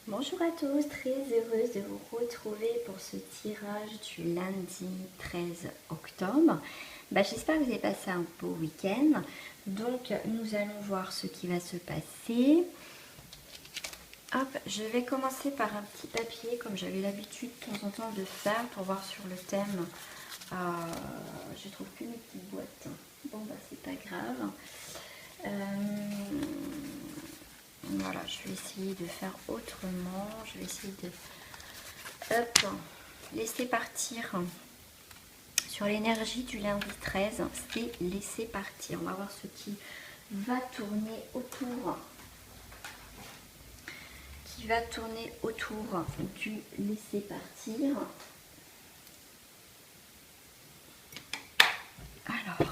Bonjour à tous, très heureuse de vous retrouver pour ce tirage du lundi 13 octobre. J'espère que vous avez passé un beau week-end. Donc nous allons voir ce qui va se passer. Hop, je vais commencer par un petit papier comme j'avais l'habitude de temps en temps de faire pour voir sur le thème. Je trouve que mes petites boîtes. Bon c'est pas grave. Voilà, je vais essayer de faire autrement. Je vais essayer de laisser partir sur l'énergie du lundi 13. C'est laisser partir. On va voir ce qui va tourner autour. Qui va tourner autour du laisser partir. Alors.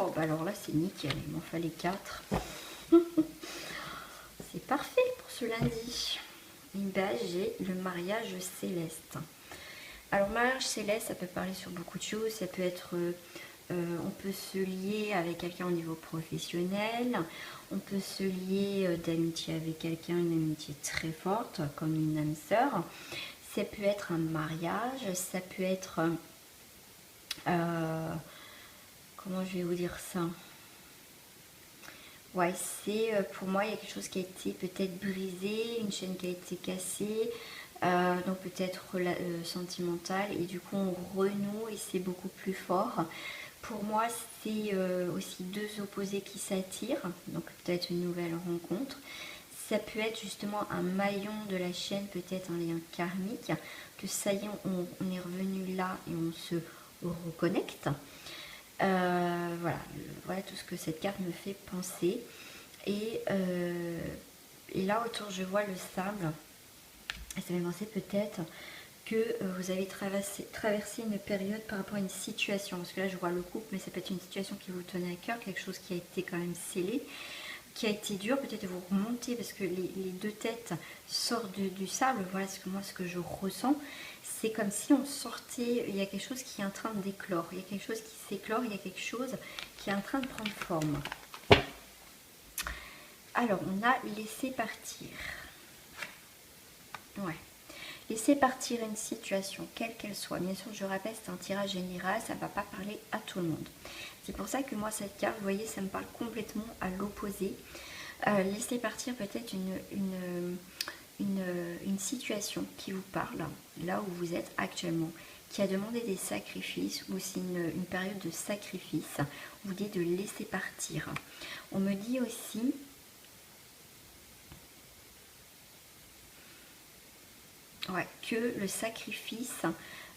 Oh, alors là, c'est nickel. Il m'en fallait 4. C'est parfait pour ce lundi. J'ai le mariage céleste. Alors, mariage céleste, ça peut parler sur beaucoup de choses. Ça peut être, on peut se lier avec quelqu'un au niveau professionnel. On peut se lier d'amitié avec quelqu'un, une amitié très forte, comme une âme sœur. Ça peut être un mariage. Ça peut être... comment je vais vous dire ça? Ouais, c'est pour moi, il y a quelque chose qui a été peut-être brisé, une chaîne qui a été cassée, donc peut-être sentimentale, et du coup on renoue et c'est beaucoup plus fort. Pour moi, c'est aussi deux opposés qui s'attirent, donc peut-être une nouvelle rencontre. Ça peut être justement un maillon de la chaîne, peut-être un lien karmique, que ça y est, on est revenu là et on se reconnecte. Voilà tout ce que cette carte me fait penser. Et là autour je vois le sable. Et ça me fait penser peut-être que vous avez traversé une période par rapport à une situation. Parce que là je vois le couple, mais ça peut être une situation qui vous tenait à cœur, quelque chose qui a été quand même scellé, qui a été dur. Peut-être vous remontez parce que les deux têtes sortent du sable. Voilà ce que je ressens. C'est comme si on sortait, il y a quelque chose qui est en train d'éclore, il y a quelque chose qui s'éclore, il y a quelque chose qui est en train de prendre forme. Alors, on a laissé partir. Ouais. Laisser partir une situation, quelle qu'elle soit. Bien sûr, je rappelle, c'est un tirage général, ça ne va pas parler à tout le monde. C'est pour ça que moi, cette carte, vous voyez, ça me parle complètement à l'opposé. Laisser partir peut-être une situation qui vous parle, là où vous êtes actuellement, qui a demandé des sacrifices, ou c'est une période de sacrifice, vous dites de laisser partir. On me dit aussi, ouais, que le sacrifice,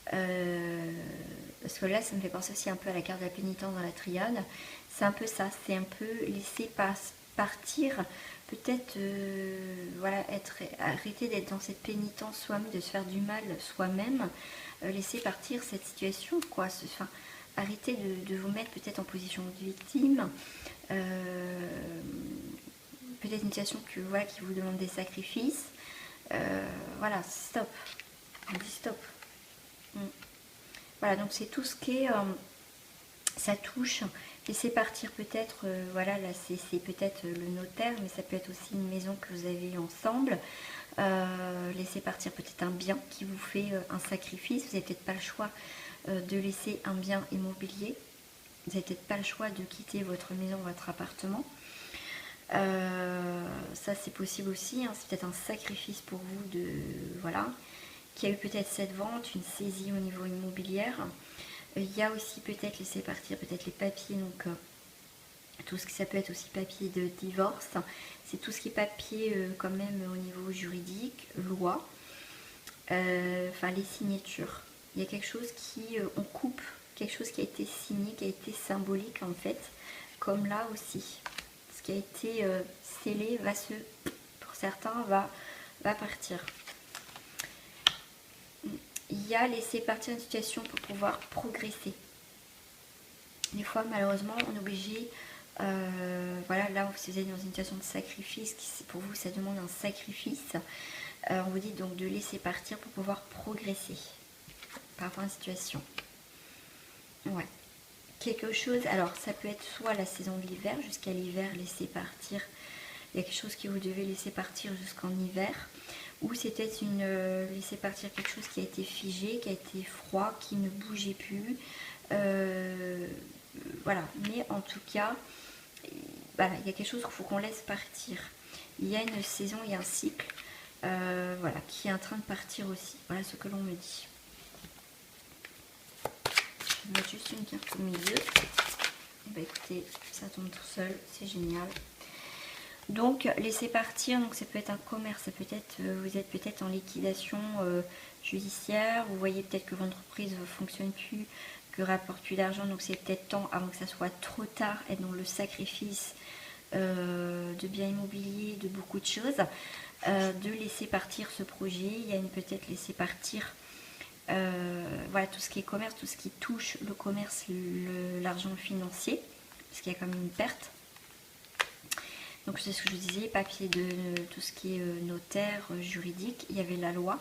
parce que là ça me fait penser aussi un peu à la carte de la pénitence dans la triade, c'est un peu ça, c'est un peu laisser partir, peut-être voilà, arrêter d'être dans cette pénitence soi-même, de se faire du mal soi-même, laisser partir cette situation, quoi. Enfin, arrêter de vous mettre peut-être en position de victime, peut-être une situation voilà, qui vous demande des sacrifices. Voilà, stop. On dit stop. Voilà, donc c'est tout ce qui est... ça touche. Laisser partir peut-être, voilà, là c'est peut-être le notaire, mais ça peut être aussi une maison que vous avez ensemble. Laisser partir peut-être un bien qui vous fait un sacrifice. Vous n'avez peut-être pas le choix de laisser un bien immobilier. Vous n'avez peut-être pas le choix de quitter votre maison, votre appartement. Ça c'est possible aussi, hein. C'est peut-être un sacrifice pour vous de voilà, qu'il y a eu peut-être cette vente, une saisie au niveau immobilière. Il y a aussi peut-être laisser partir peut-être les papiers, donc tout ce que ça peut être aussi papier de divorce, c'est tout ce qui est papier quand même au niveau juridique, loi, enfin les signatures. Il y a quelque chose qui on coupe, quelque chose qui a été signé, qui a été symbolique en fait, comme là aussi. Ce qui a été scellé va pour certains, va partir. Il y a laisser partir une situation pour pouvoir progresser. Des fois, malheureusement, on est obligé Voilà, là vous êtes dans une situation de sacrifice, pour vous ça demande un sacrifice. On vous dit donc de laisser partir pour pouvoir progresser par rapport à une situation. Ouais. Quelque chose, alors ça peut être soit la saison de l'hiver, jusqu'à l'hiver, laisser partir. Il y a quelque chose que vous devez laisser partir jusqu'en hiver. Ou c'est peut-être laisser partir quelque chose qui a été figé, qui a été froid, qui ne bougeait plus. Voilà, mais en tout cas, voilà, il y a quelque chose qu'il faut qu'on laisse partir. Il y a une saison, il y a un cycle, voilà, qui est en train de partir aussi. Voilà ce que l'on me dit. Je vais mettre juste une carte au milieu. Et bah écoutez, ça tombe tout seul, c'est génial. Donc laissez partir, donc ça peut être un commerce, ça peut être, vous êtes peut-être en liquidation judiciaire, vous voyez peut-être que votre entreprise ne fonctionne plus, que rapporte plus d'argent, donc c'est peut-être temps, avant que ça soit trop tard, être dans le sacrifice de biens immobiliers, de beaucoup de choses, de laisser partir ce projet. Il y a peut-être laisser partir voilà, tout ce qui est commerce, tout ce qui touche le commerce, l'argent financier, parce qu'il y a quand même une perte. Donc c'est ce que je disais, papier de tout ce qui est notaire, juridique, il y avait la loi.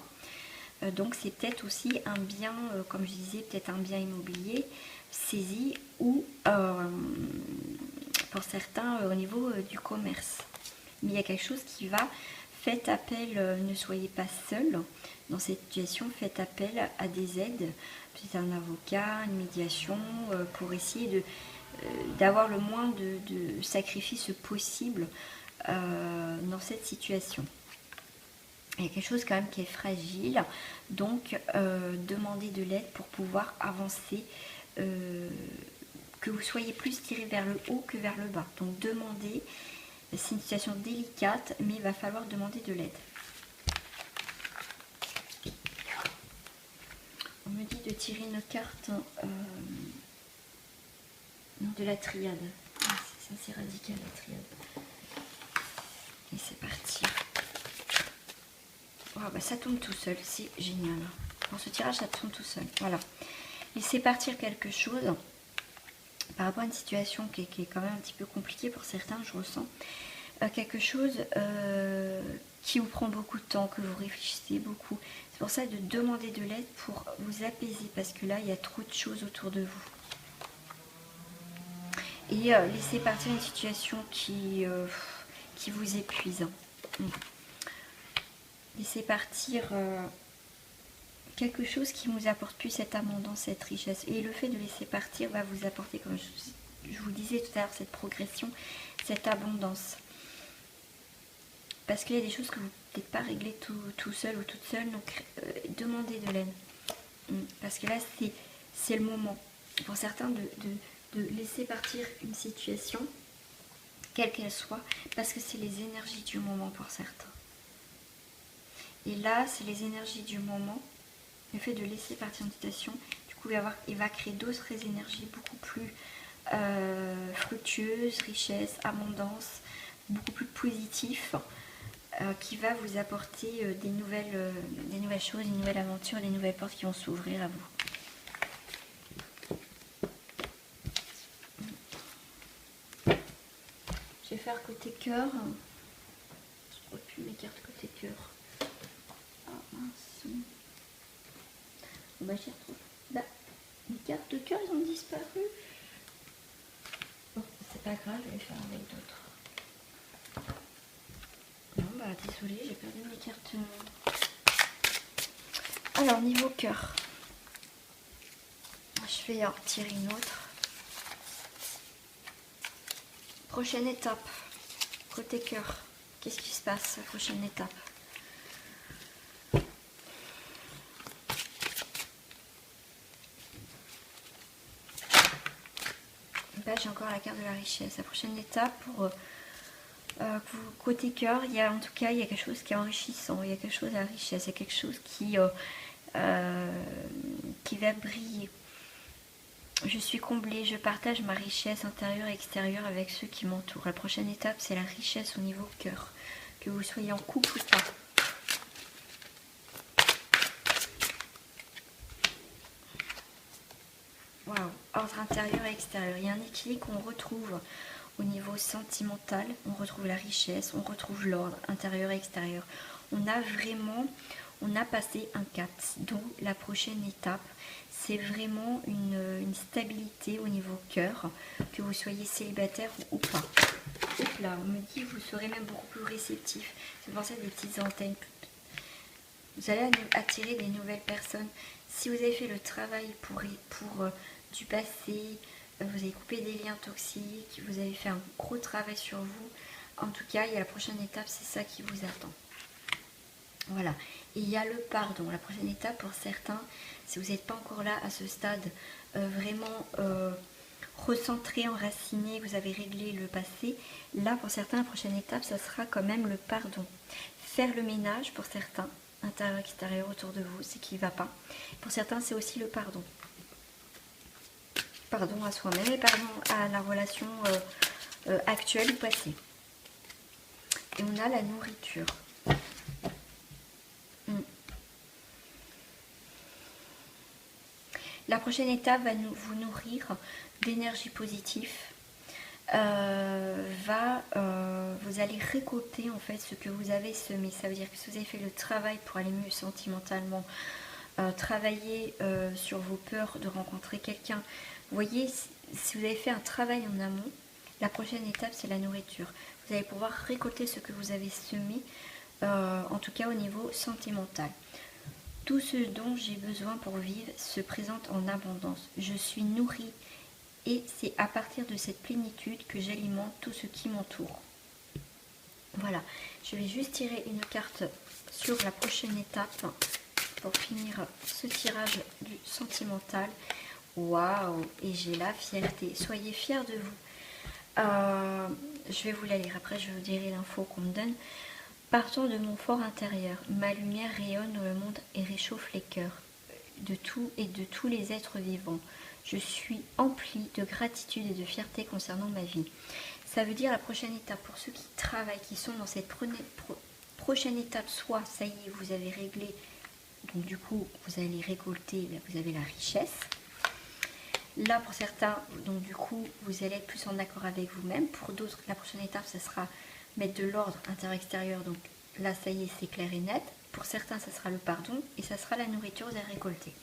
Donc c'est peut-être aussi un bien, comme je disais, peut-être un bien immobilier saisi ou pour certains au niveau du commerce. Mais il y a quelque chose qui va, faites appel, ne soyez pas seul dans cette situation, faites appel à des aides, peut-être un avocat, une médiation, pour essayer d'avoir le moins de sacrifices possible dans cette situation. Il y a quelque chose quand même qui est fragile, donc demandez de l'aide pour pouvoir avancer, que vous soyez plus tiré vers le haut que vers le bas. Donc demandez, c'est une situation délicate, mais il va falloir demander de l'aide. On me dit de tirer une carte de la triade. Ah, c'est assez radical la triade. Et c'est parti. Oh, bah, ça tombe tout seul, c'est génial. Pour ce tirage, ça tombe tout seul. Voilà. Laissez partir quelque chose par rapport à une situation qui est quand même un petit peu compliquée pour certains, je ressens. Quelque chose qui vous prend beaucoup de temps, que vous réfléchissez beaucoup. C'est pour ça de demander de l'aide pour vous apaiser, parce que là, il y a trop de choses autour de vous. Et laissez partir une situation qui vous épuise. Laissez partir quelque chose qui ne vous apporte plus cette abondance, cette richesse. Et le fait de laisser partir va vous apporter, comme je vous disais tout à l'heure, cette progression, cette abondance. Parce qu'il y a des choses que vous ne pouvez pas régler tout seul ou toute seule, donc demandez de l'aide. Parce que là, c'est le moment. Pour certains, de laisser partir une situation, quelle qu'elle soit, parce que c'est les énergies du moment pour certains. Et là, c'est les énergies du moment. Le fait de laisser partir une situation, du coup, il va créer d'autres énergies beaucoup plus fructueuses, richesse, abondance, beaucoup plus positif, qui va vous apporter des nouvelles choses, une nouvelle aventure, des nouvelles portes qui vont s'ouvrir à vous. Je vais faire côté cœur. Je ne trouve plus mes cartes côté cœur. Ah mince. Bah j'y retrouve. Là, les cartes de cœur, elles ont disparu. Bon, c'est pas grave, je vais faire avec d'autres. Non, bah désolée, j'ai perdu mes cartes. Alors, niveau cœur. Je vais en retirer une autre. Prochaine étape. Côté cœur. Qu'est-ce qui se passe, la prochaine étape? Là, j'ai encore la carte de la richesse. La prochaine étape pour côté cœur, il y a en tout cas il y a quelque chose qui est enrichissant, il y a quelque chose à la richesse, il y a quelque chose qui va briller. Je suis comblée, je partage ma richesse intérieure et extérieure avec ceux qui m'entourent. La prochaine étape, c'est la richesse au niveau cœur, que vous soyez en couple ou pas. Waouh, ordre intérieur et extérieur. Il y a un équilibre qu'on retrouve au niveau sentimental, on retrouve la richesse, on retrouve l'ordre intérieur et extérieur. On a passé un cap. Donc la prochaine étape, c'est vraiment une stabilité au niveau cœur, que vous soyez célibataire ou pas. Hop là, on me dit que vous serez même beaucoup plus réceptif. C'est pour ça des petites antennes. Vous allez attirer des nouvelles personnes. Si vous avez fait le travail pour du passé, vous avez coupé des liens toxiques, vous avez fait un gros travail sur vous. En tout cas, il y a la prochaine étape, c'est ça qui vous attend. Voilà. Et il y a le pardon. La prochaine étape pour certains, si vous n'êtes pas encore là à ce stade, vraiment recentré, enraciné, vous avez réglé le passé. Là, pour certains, la prochaine étape, ça sera quand même le pardon. Faire le ménage pour certains, intérieur, extérieur, autour de vous, c'est qui ne va pas. Pour certains, c'est aussi le pardon. Pardon à soi-même et pardon à la relation actuelle ou passée. Et on a la nourriture. La prochaine étape va vous nourrir d'énergie positive. Vous allez récolter en fait ce que vous avez semé. Ça veut dire que si vous avez fait le travail pour aller mieux sentimentalement, travailler sur vos peurs de rencontrer quelqu'un, vous voyez, si vous avez fait un travail en amont, la prochaine étape c'est la nourriture. Vous allez pouvoir récolter ce que vous avez semé, en tout cas au niveau sentimental. Tout ce dont j'ai besoin pour vivre se présente en abondance. Je suis nourrie et c'est à partir de cette plénitude que j'alimente tout ce qui m'entoure. Voilà, je vais juste tirer une carte sur la prochaine étape pour finir ce tirage du sentimental. Waouh, et j'ai la fierté. Soyez fiers de vous. Je vais vous la lire, après je vous dirai l'info qu'on me donne. Partons de mon fort intérieur, ma lumière rayonne dans le monde et réchauffe les cœurs de tout et de tous les êtres vivants. Je suis emplie de gratitude et de fierté concernant ma vie. Ça veut dire la prochaine étape pour ceux qui travaillent, qui sont dans cette prochaine étape, soit ça y est, vous avez réglé, donc du coup vous allez récolter, vous avez la richesse. Là pour certains, donc du coup vous allez être plus en accord avec vous-même. Pour d'autres, la prochaine étape, ça sera mettre de l'ordre intérieur-extérieur, donc là ça y est, c'est clair et net. Pour certains, ça sera le pardon et ça sera la nourriture, vous allez récolter.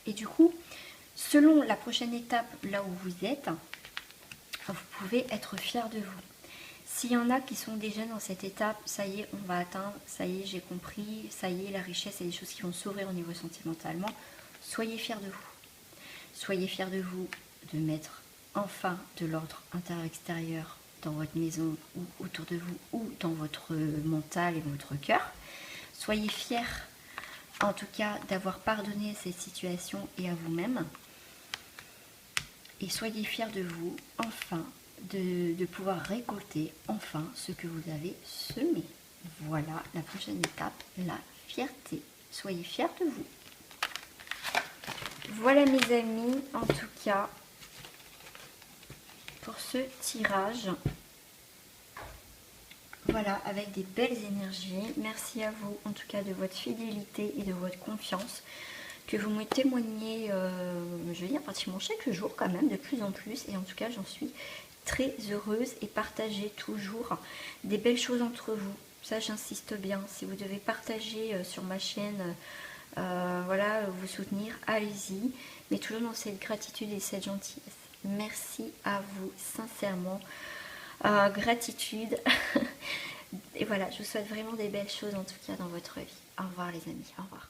Et du coup, selon la prochaine étape, là où vous êtes, vous pouvez être fier de vous. S'il y en a qui sont déjà dans cette étape, ça y est, on va atteindre, ça y est, j'ai compris, ça y est, la richesse et des choses qui vont s'ouvrir au niveau sentimentalement, soyez fiers de vous. Soyez fiers de vous de mettre enfin de l'ordre intérieur-extérieur dans votre maison ou autour de vous ou dans votre mental et votre cœur. Soyez fiers en tout cas d'avoir pardonné cette situation et à vous-même. Et soyez fiers de vous enfin de pouvoir récolter enfin ce que vous avez semé. Voilà la prochaine étape, la fierté. Soyez fiers de vous. Voilà mes amis, en tout cas pour ce tirage. Voilà, avec des belles énergies. Merci à vous, en tout cas, de votre fidélité et de votre confiance. Que vous me témoignez, je veux dire, pratiquement chaque jour quand même, de plus en plus. Et en tout cas, j'en suis très heureuse et partagez toujours des belles choses entre vous. Ça, j'insiste bien. Si vous devez partager sur ma chaîne, voilà, vous soutenir, allez-y. Mais toujours dans cette gratitude et cette gentillesse. Merci à vous, sincèrement. Gratitude. Et voilà, je vous souhaite vraiment des belles choses en tout cas dans votre vie. Au revoir les amis, au revoir.